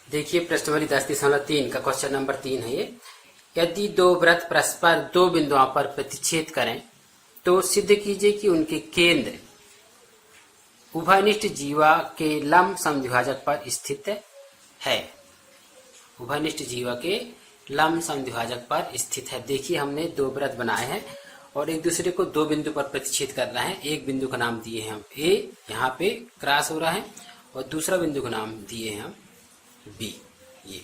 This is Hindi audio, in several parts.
देखिए प्रश्नावली 10.3 का क्वेश्चन नंबर 3 है ये। यदि दो वृत्त परस्पर दो बिंदुओं पर प्रतिच्छेद करें तो सिद्ध कीजिए कि उनके केंद्र उभयनिष्ठ जीवा के लंब समद्विभाजक पर स्थित है। उभयनिष्ठ जीवा के लंब समद्विभाजक पर स्थित है। देखिए हमने दो वृत्त बनाए हैं और एक दूसरे को दो बिंदु पर प्रतिच्छेद कर रहे हैं। एक बिंदु का नाम दिए हैं हम ए, यहाँ पे क्रॉस हो रहा है, और दूसरा बिंदु का नाम दिए हैं हम बी। ये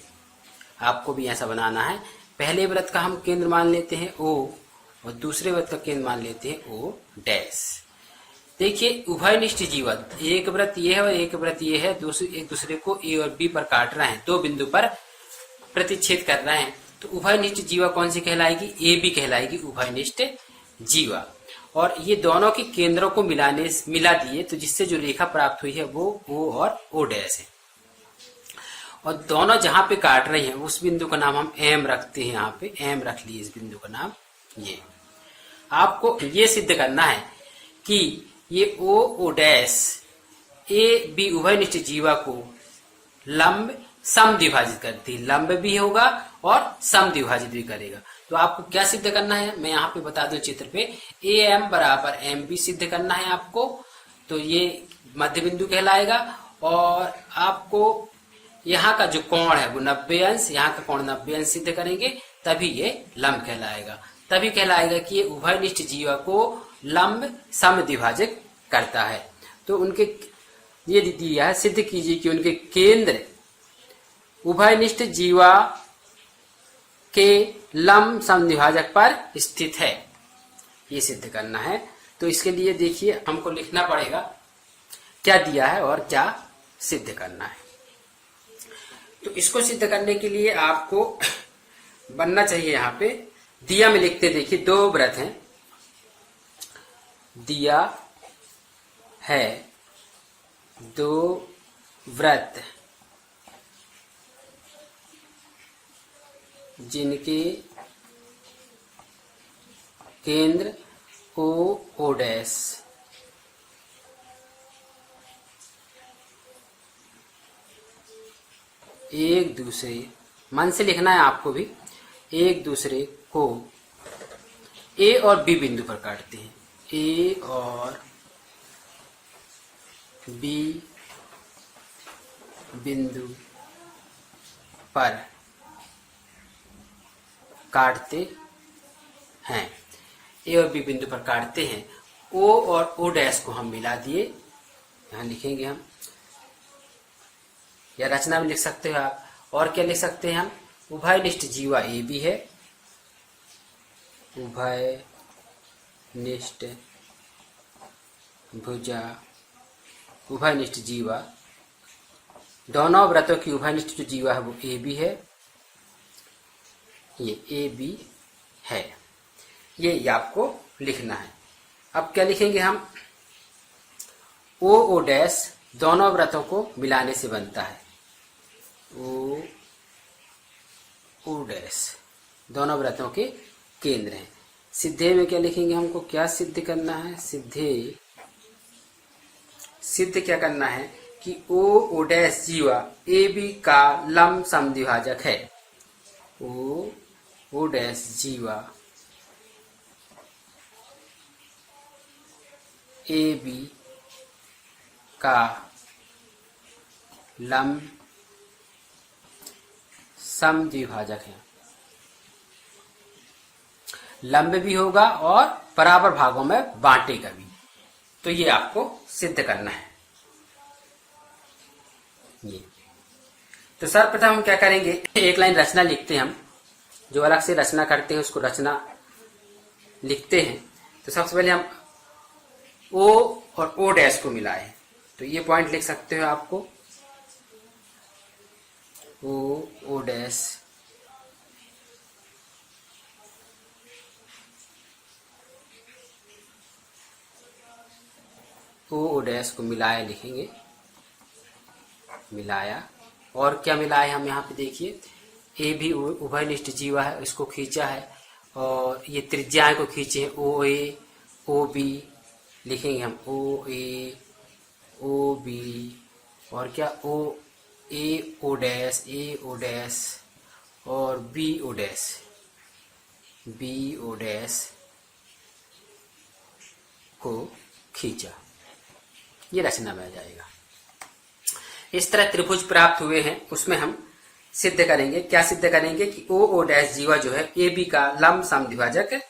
आपको भी ऐसा बनाना है। पहले वृत्त का हम केंद्र मान लेते हैं ओ, और दूसरे वृत्त का केंद्र मान लेते हैं ओ डैश। देखिए उभयनिष्ठ जीवा, एक वृत्त ये है और एक वृत्त ये है, एक दूसरे को ए और बी पर काट रहे हैं, दो बिंदु पर प्रतिच्छेद कर रहे हैं। तो उभयनिष्ठ जीवा कौन सी कहलाएगी? ए बी कहलाएगी उभयनिष्ठ जीवा। और ये दोनों के केंद्रों को मिला दिए तो जिससे जो रेखा प्राप्त हुई है वो ओ और ओ डैश है। और दोनों जहां पे काट रहे हैं उस बिंदु का नाम हम एम रखते हैं। यहाँ पे एम रख लिए इस बिंदु का नाम। ये आपको ये सिद्ध करना है कि ये ओ ओ डैश ए बी उभयनिष्ठ जीवा को लंब समद्विभाजित करती है। लंब भी होगा और समद्विभाजित भी करेगा। तो आपको क्या सिद्ध करना है, मैं यहाँ पे बता दूं चित्र पे, ए एम बराबर एम बी सिद्ध करना है आपको। तो ये मध्य बिंदु कहलाएगा। और आपको यहाँ का जो कोण है वो 90 अंश, यहाँ का कोण 90 अंश सिद्ध करेंगे, तभी ये लंब कहलाएगा। तभी कहलाएगा कि ये उभयनिष्ठ जीवा को लंब समद्विभाजक करता है। तो उनके ये दिया है, सिद्ध कीजिए कि उनके केंद्र उभयनिष्ठ जीवा के लंब समद्विभाजक पर स्थित है। ये सिद्ध करना है। तो इसके लिए देखिए हमको लिखना पड़ेगा क्या दिया है और क्या सिद्ध करना है। तो इसको सिद्ध करने के लिए आपको बनना चाहिए, यहाँ पे दिया में लिखते, देखिए दो वृत्त हैं, दिया है दो वृत्त जिनके केंद्र ओ ओ डैश एक दूसरे, मन से लिखना है आपको भी, एक दूसरे को ए और बी बिंदु पर काटते हैं। ए और बी बिंदु पर काटते हैं। ए और बी बिंदु पर काटते हैं। ओ और ओ डैश को हम मिला दिए, यहां लिखेंगे हम, या रचना में लिख सकते हो आप। और क्या लिख सकते हैं हम? उभयनिष्ठ जीवा ए बी है, उभयनिष्ठ भुजा, उभयनिष्ठ जीवा, दोनों वृत्तों की उभयनिष्ठ जो जीवा है वो ए बी है, ये ए बी है। ये आपको लिखना है। अब क्या लिखेंगे हम? ओ ओ डैश दोनों वृत्तों को मिलाने से बनता है। ओ ओ डैश दोनों वृत्तों के केंद्र हैं। सिद्धे में क्या लिखेंगे? हमको क्या सिद्ध करना है? सिद्ध क्या करना है कि ओ ओ डैश जीवा ए बी का लंब समद्विभाजक है। ओ ओ डैश जीवा ए बी का लंब समद्विभाजक है। लंब भी होगा और बराबर भागों में बांटेगा भी। तो ये आपको सिद्ध करना है। ये तो सर्वप्रथम हम क्या करेंगे, एक लाइन रचना लिखते हैं हम, जो अलग से रचना करते हैं उसको रचना लिखते हैं। तो सबसे पहले हम ओ और ओ डैश को मिलाए, तो ये पॉइंट लिख सकते हो आपको, ओ O dash O O dash को मिलाया लिखेंगे, मिलाया। और क्या मिलाया हम यहाँ पे देखिए, ए भी उभयनिष्ठ जीवा है, इसको खींचा है, और ये त्रिज्याएं को खींचे, ओ ए ओ बी लिखेंगे हम, ओ ए ओ बी, और क्या ओ ए ओ डैश और बी ओ डैश को खींचा, ये रचना बन जाएगा। इस तरह त्रिभुज प्राप्त हुए हैं, उसमें हम सिद्ध करेंगे। क्या सिद्ध करेंगे कि ओ डैश जीवा जो है ए बी का लंब समद्विभाजक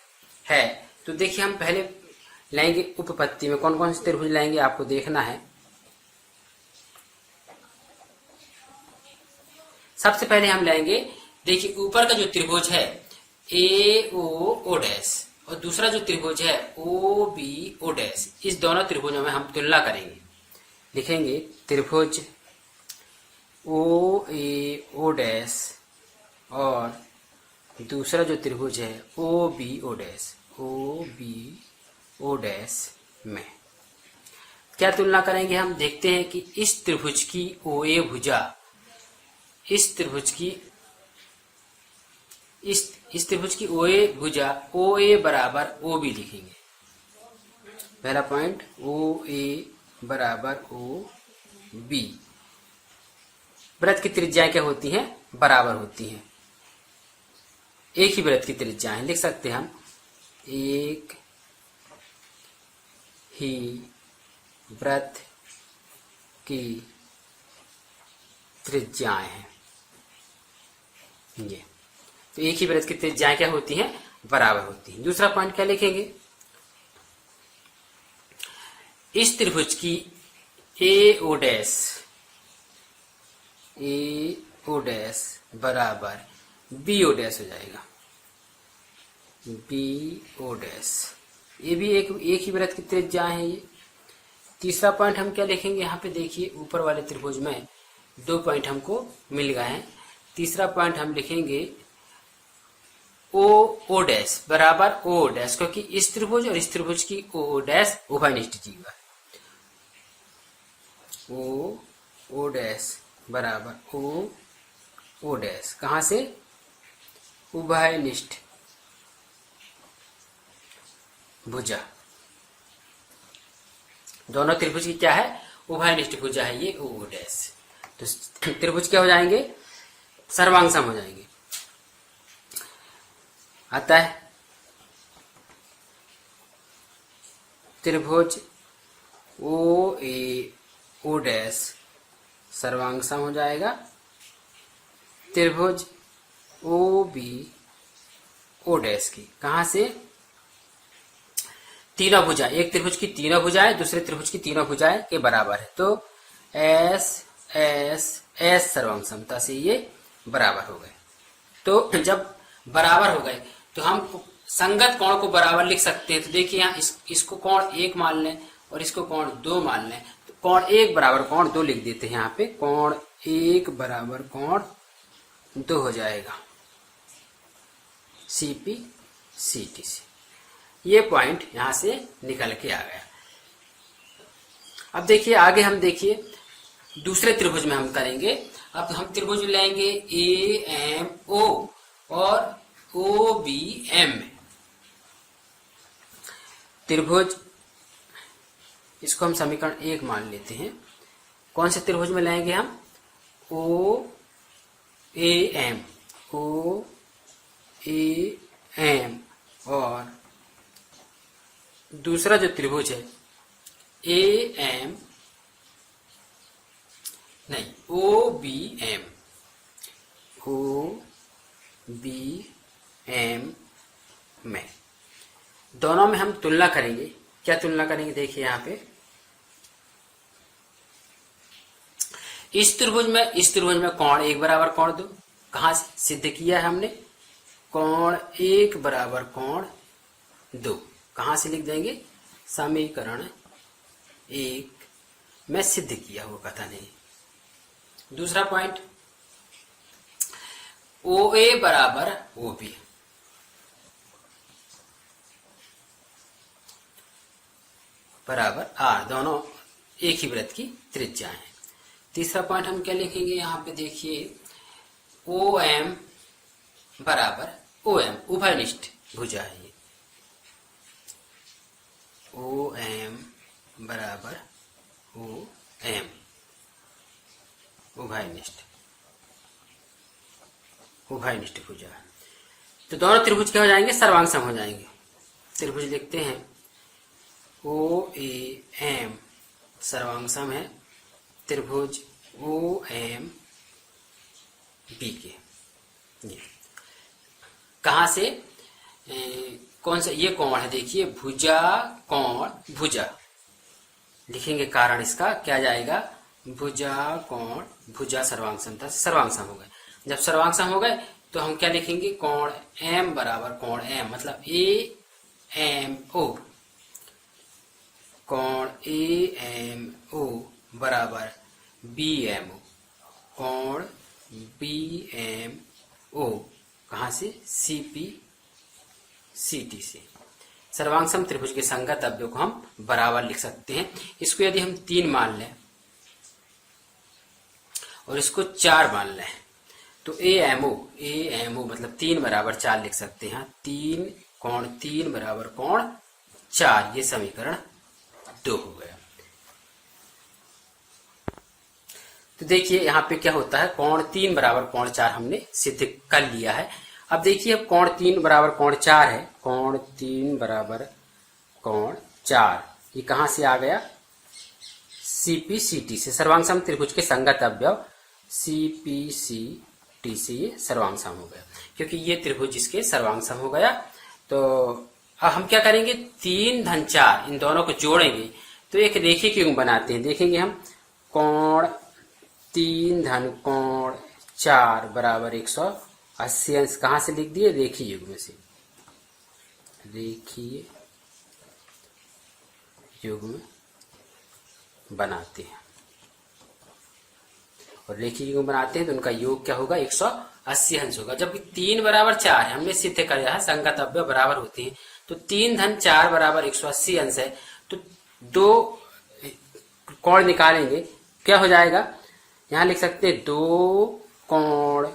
है। तो देखिए हम पहले लाएंगे उपपत्ति में कौन कौन से त्रिभुज लाएंगे, आपको देखना है। सबसे पहले हम लाएंगे, देखिए ऊपर का जो त्रिभुज है ए ओ डैश और दूसरा जो त्रिभुज है ओ बी ओ डैश, इस दोनों त्रिभुजों में हम तुलना करेंगे। लिखेंगे त्रिभुज ओ ए ओ डैश और दूसरा जो त्रिभुज है ओ बी ओ डैश में क्या तुलना करेंगे। हम देखते हैं कि इस त्रिभुज की ओ ए भुजा इस त्रिभुज की ओ ए भुजा ओ ए बराबर ओ बी लिखेंगे। पहला पॉइंट ओ ए बराबर ओ बी। वृत्त की त्रिज्याएं क्या होती हैं, बराबर होती हैं। एक ही वृत्त की त्रिज्याएं लिख सकते हैं हम, एक ही वृत्त की त्रिज्याएं हैं ये। तो एक ही वृत्त की त्रिज्याएं क्या होती हैं, बराबर होती हैं। दूसरा पॉइंट क्या लिखेंगे, इस त्रिभुज की ए ओ डैश बराबर बी ओ डैश हो जाएगा। बी ओ डैश ये भी एक ही वृत्त की त्रिज्या है ये। तीसरा पॉइंट हम क्या लिखेंगे, यहाँ पे देखिए ऊपर वाले त्रिभुज में 2 पॉइंट हमको मिल गए हैं। तीसरा पॉइंट हम लिखेंगे ओ डैश बराबर ओ डैश, क्योंकि इस त्रिभुज और इस त्रिभुज की ओ डैश उभयनिष्ठ जीवा है। ओ डैश बराबर ओ डैश कहाँ से, उभयनिष्ठ भुजा। दोनों त्रिभुज की क्या है, उभयनिष्ठ भुजा है ये ओ डैश। तो त्रिभुज क्या हो जाएंगे, सर्वांगसम हो जाएंगे। अतः त्रिभुज ओ ए ओ डैश सर्वांगसम हो जाएगा। त्रिभुज ओ बी ओ डैश की कहां से, तीनों भुजा, एक त्रिभुज की तीनों भुजाएं दूसरे त्रिभुज की तीनों भुजाएं के बराबर है। तो एस एस एस सर्वांगसमता से ये बराबर हो गए। तो जब बराबर हो गए तो हम संगत कोण को बराबर लिख सकते हैं। तो देखिए यहाँ इसको कोण 1 मान लें और इसको कोण 2 मान लें। तो कोण 1 बराबर कोण 2 लिख देते हैं। यहाँ पे कोण 1 बराबर कोण 2 हो जाएगा CP CT से। ये पॉइंट यहां से निकल के आ गया। अब देखिए आगे हम देखिए दूसरे त्रिभुज में हम करेंगे। अब हम त्रिभुज लेंगे AMO और OBM। त्रिभुज इसको हम समीकरण 1 मान लेते हैं। कौन से त्रिभुज में लाएंगे हम, OAM और दूसरा जो त्रिभुज है OBM में, दोनों में हम तुलना करेंगे। क्या तुलना करेंगे, देखिए यहाँ पे इस त्रिभुज में कोण 1 बराबर कोण 2 कहां से सिद्ध किया है हमने, कोण 1 बराबर कोण 2 कहां से लिख देंगे, समीकरण 1 में सिद्ध किया हुआ कथन है। दूसरा पॉइंट OA बराबर OB बराबर R, दोनों एक ही वृत्त की त्रिज्या है। तीसरा पॉइंट हम क्या लिखेंगे, यहाँ पे देखिए OM बराबर OM, उभयनिष्ठ भुजा है ये। OM बराबर OM उभयनिष्ठ भुजा। तो दोनों त्रिभुज क्या हो जाएंगे, सर्वांगसम हो जाएंगे। त्रिभुज लिखते हैं OAM सर्वांगसम है त्रिभुज OMBK। ये कहां से कौन सा ये कोण है, देखिए भुजा कोण भुजा लिखेंगे, कारण इसका क्या जाएगा, भुजा कोण भुजा सर्वांगसम था, सर्वांगसम हो गए। जब सर्वांगसम हो गए तो हम क्या लिखेंगे, कोण M बराबर कोण M, मतलब AMO, कोण AMO बराबर BMO, कोण BMO कहां से, CPCT से। सर्वांगसम त्रिभुज के संगत अवयव को हम बराबर लिख सकते हैं। इसको यदि हम 3 मान लें और इसको 4 मान लें तो AMO मतलब 3 बराबर 4 लिख सकते हैं। 3 कोण 3 बराबर कोण 4, ये समीकरण 2 हो गया। तो देखिए यहाँ पे क्या होता है, कोण 3 बराबर कोण 4 हमने सिद्ध कर लिया है। अब देखिए अब कोण 3 बराबर कोण 4 है, कोण 3 बराबर कोण 4 ये कहां से आ गया, CPCT से। सर्वांगसम त्रिभुज के संगत अवयव CPCT से ये सर्वांगसम हो गया, क्योंकि ये त्रिभुज इसके सर्वांगसम हो गया। तो अब हम क्या करेंगे, 3 धन 4 इन दोनों को जोड़ेंगे तो एक रेखीय युग्म बनाते हैं। देखेंगे हम कोण 3 धन कोण 4 बराबर 180 अंश कहां से लिख दिए, रेखीय युग्म से। रेखीय युग्म बनाते हैं और रेखीय युग्म बनाते हैं तो उनका योग क्या होगा, 180 अंश होगा। जब 3 बराबर 4 है, हमने सिद्ध कर दिया है संगत अवयव बराबर होते हैं, तो 3 धन 4 बराबर 180 अंश है। तो 2 कोण निकालेंगे, क्या हो जाएगा, यहां लिख सकते हैं 2 कोण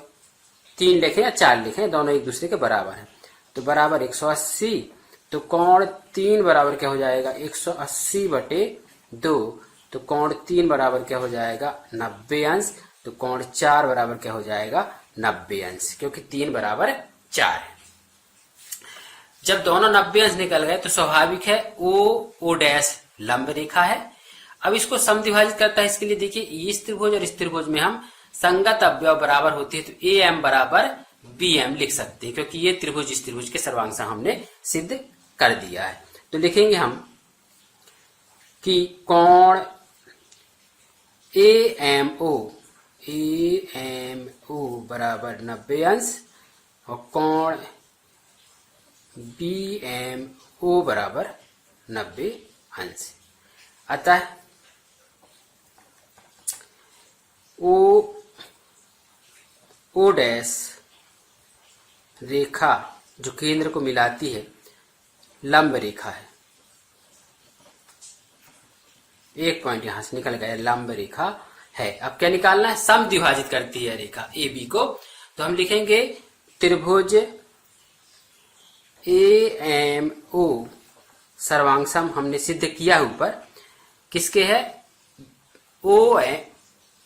3 लिखें या 4 लिखें, दोनों एक दूसरे के बराबर हैं, तो बराबर 180। तो कोण 3 बराबर क्या हो जाएगा, 180/2। तो कोण 3 बराबर क्या हो जाएगा, 90 अंश। तो कोण 4 बराबर क्या हो जाएगा, 90 अंश, क्योंकि 3 बराबर 4 है। जब दोनों 90 अंश निकल गए तो स्वाभाविक है O डैश लंब रेखा है। अब इसको समद्विभाजित करता है, इसके लिए देखिए इस त्रिभुज और इस त्रिभुज में हम संगत अवयव बराबर होती है, तो AM बराबर BM लिख सकते हैं, क्योंकि ये त्रिभुज इस त्रिभुज के सर्वांगसम हमने सिद्ध कर दिया है। तो लिखेंगे हम कि कोण AMO बराबर 90 अंश और कोण BMO बराबर 90 अंश। अतः O डैश रेखा जो केंद्र को मिलाती है लंब रेखा है। एक पॉइंट यहां से निकल गया, लंब रेखा है। अब क्या निकालना है, समद्विभाजित करती है रेखा AB को। तो हम लिखेंगे त्रिभुज AMO सर्वांगसम हमने सिद्ध किया ऊपर, किसके है,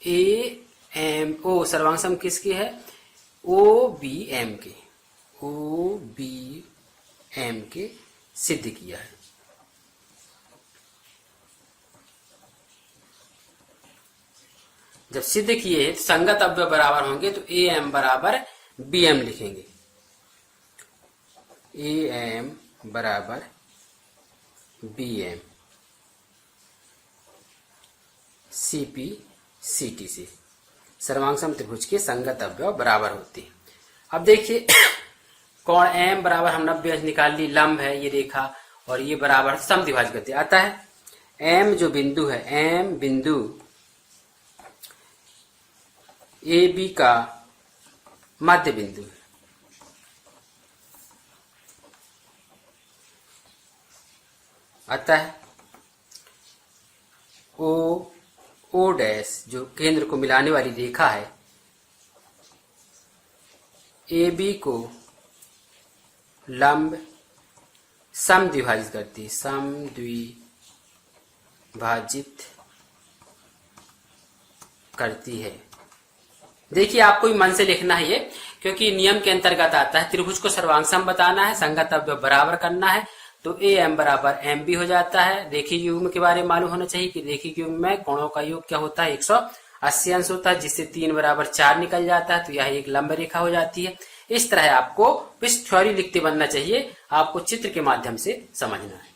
AMO सर्वांगसम किसके है, OBM के सिद्ध किया है। जब सिद्ध किए तो संगत अवयव बराबर होंगे, तो AM बराबर BM लिखेंगे। AM बराबर BM CPCT से सर्वांगसम त्रिभुज के संगत अवयव बराबर होते हैं। अब देखिए कोण M बराबर हम 90 अंश निकाल ली, लंब है ये रेखा और ये बराबर समद्विभाजित करते हैं। अतः M जो बिंदु है, M बिंदु AB का मध्य बिंदु है। अतः O डैश जो केंद्र को मिलाने वाली रेखा है, AB को लंब समद्विभाजित करती है, समद्विभाजित करती है। देखिए आपको ही मन से लिखना है ये, क्योंकि नियम के अंतर्गत आता है। त्रिभुज को सर्वांग सम बताना है, संगत अवयव बराबर करना है, तो ए एम बराबर एम बी हो जाता है। रेखिक युग्म के बारे में मालूम होना चाहिए कि रेखिक युग्म में कोणों का योग क्या होता है, 180 अंश होता है, जिससे 3 बराबर 4 निकल जाता है, तो यह एक लंब रेखा हो जाती है। इस तरह आपको विस थ्योरी लिखते बनना चाहिए, आपको चित्र के माध्यम से समझना है।